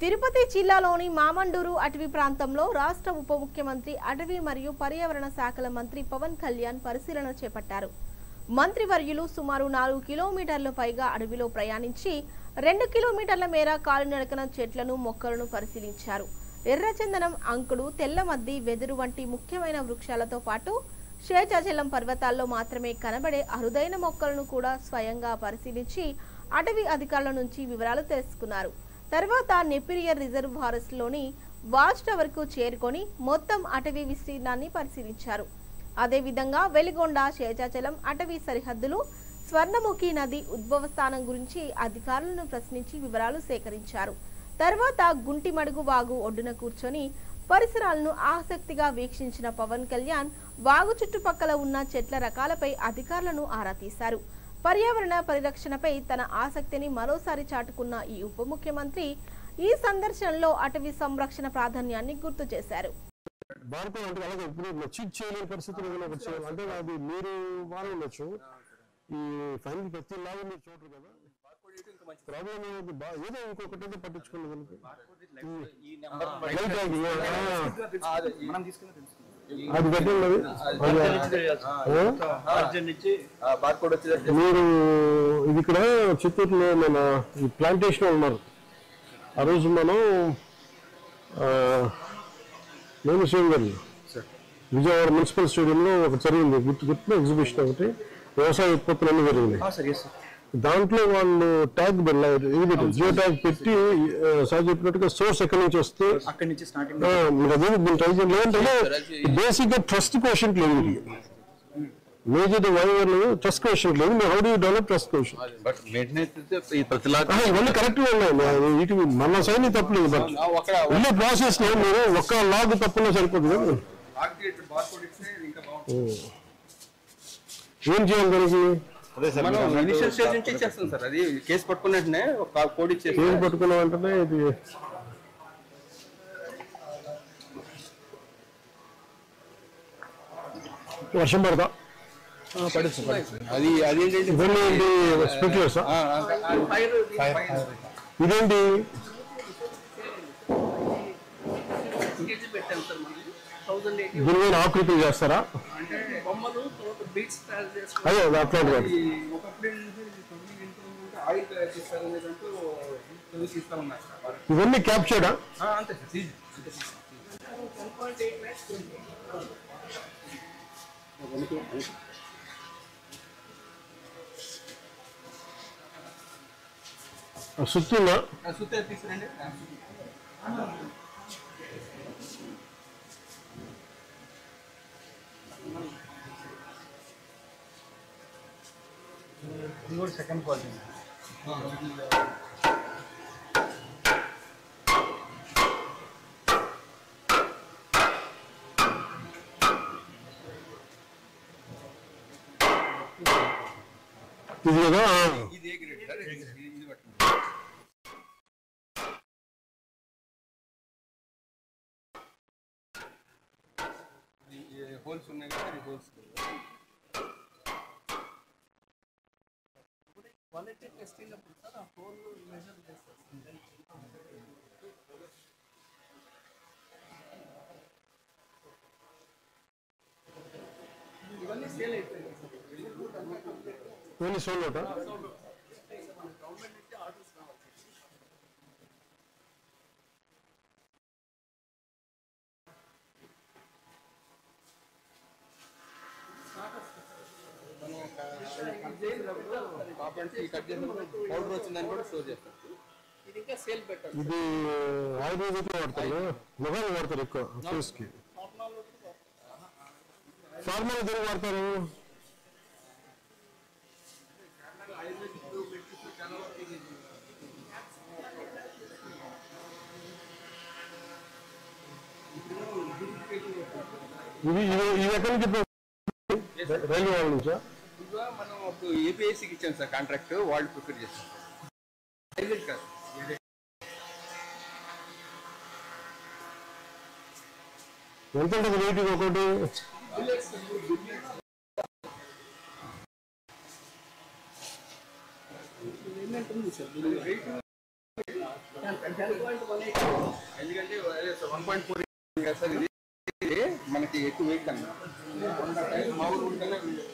తిరుపతి జిల్లాలోని మామండూరు అటవీ ప్రాంతంలో రాష్ట్ర ఉప ముఖ్యమంత్రి అటవీ మరియు పర్యావరణ శాఖల మంత్రి పవన్ కళ్యాణ్ పరిశీలన చేపట్టారు. మంత్రివర్యులు సుమారు 4 కిలోమీటర్ల పైగా అడవిలో ప్రయాణించి 2 కిలోమీటర్ల మేర కాలినడకన చెట్లను మొక్కలను పరిశీలించారు. ఎర్రచందనం, అంకుడు, తెల్లమద్ది, వెదురు వంటి ముఖ్యమైన వృక్షాలతో పాటు శేషాచలం పర్వతాల్లో మాత్రమే కనబడే అరుదైన మొక్కలను కూడా స్వయంగా పరిశీలించి అటవీ అధికారుల నుంచి వివరాలు తెలుసుకున్నారు. తర్వాత నెపిరియర్ రిజర్వ్ ఫారెస్ట్ లోని వాచ్ టవర్ కు చేరుకొని మొత్తం అటవీ విస్తీర్ణాన్ని పరిశీలించారు. అదేవిధంగా వెలిగొండ, శేషాచలం అటవీ సరిహద్దులు, స్వర్ణముఖి నది ఉద్భవ స్థానం గురించి అధికారులను ప్రశ్నించి వివరాలు సేకరించారు. తర్వాత గుంటిమడుగు వాగు ఒడ్డున కూర్చొని పరిసరాలను ఆసక్తిగా వీక్షించిన పవన్ కళ్యాణ్ వాగు చుట్టుపక్కల ఉన్న చెట్ల రకాలపై అధికారులను ఆరా తీశారు. పర్యావరణ పరిరక్షణపై తన ఆసక్తిని మరోసారి చాటుకున్న ఈ ఉప ముఖ్యమంత్రి ఈ సందర్శనలో అటవీ సంరక్షణ ప్రాధాన్యాన్ని గుర్తు చేశారు. మీరు ఇది ఇక్కడ చిత్తూరులో మన ఈ ప్లాంటేషన్ ఉన్నారు. ఆ రోజు మనం నేను సేమ్ గారు విజయవాడ మున్సిపల్ స్టేడియంలో ఒక జరిగింది గుర్తు ఎగ్జిబిషన్ ఒకటి, వ్యవసాయ ఉత్పత్తులన్నీ జరిగినాయి. దాంట్లో వాళ్ళు ట్యాగ్ జియో ట్యాగ్ పెట్టి సార్ చెప్పినట్టుగా సోర్స్ ఎక్కడి నుంచి వస్తే బేసిక్ గా ట్రస్ట్ క్వశ్చన్ లేదు. మేజర్ వైవర్లు ట్రస్ట్ క్వశ్చన్ లేదు. How do develop trust question ఇవన్నీ కరెక్ట్ గా ఉన్నాయి. వీటి మన సైన్ తప్పలేదు. బట్ ఇన్ని ప్రాసెస్ లో మీరు ఒక్క లాగ్ తప్పులో సరిపోతుంది కదా. ఏం చేయాలి దానికి? కేసు పట్టుకున్న వెంటనే ఇది వర్షం పడతా స్ప్రింక్లర్స్ ఇదేంటి? దీని మీద ఆకృతి చేస్తారా? అదే అట్లాంటి ఇవన్నీ క్యాప్చర్డా? సుత్తుందా? తీసుకురండి. సెకండ్ క్వాలిటీ ఇది కదా. హోల్స్ ఉన్నాయి కదా, హోల్స్ క్వాలిటీ టెస్టింగ్ అప్పుడు సార్ ఆ హోల్ మెజర్ చేస్తారు. ఇవన్నీ సేల్ అయిపోయింది సార్. ఓన్లీ సోల్ అవుతా? గవర్నమెంట్ నుంచి ఆర్డర్స్ రావాలి. ఇది ఆయుర్వేదిక్లో వాడతారు, మొగాలు వాడతారు ఎక్కువ ఫేస్ కి. ఫార్మల్ దేని వాడతారు? ఇది ఎక్కడి నుంచి రైల్వే వాళ్ళ నుంచా? మనం ఏపీఐసీకి ఇచ్చాం సార్ కాంట్రాక్ట్, వాళ్ళు ప్రిపేర్ చేస్తాం. ఎంత ఉంటుంది రేటు ఒకటి? ఎందుకంటే 1.4 సార్ ఇది మనకి ఎక్కువ వెయిట్ అన్న మా ఊరు ఉంటేనే బాగుంటుంది.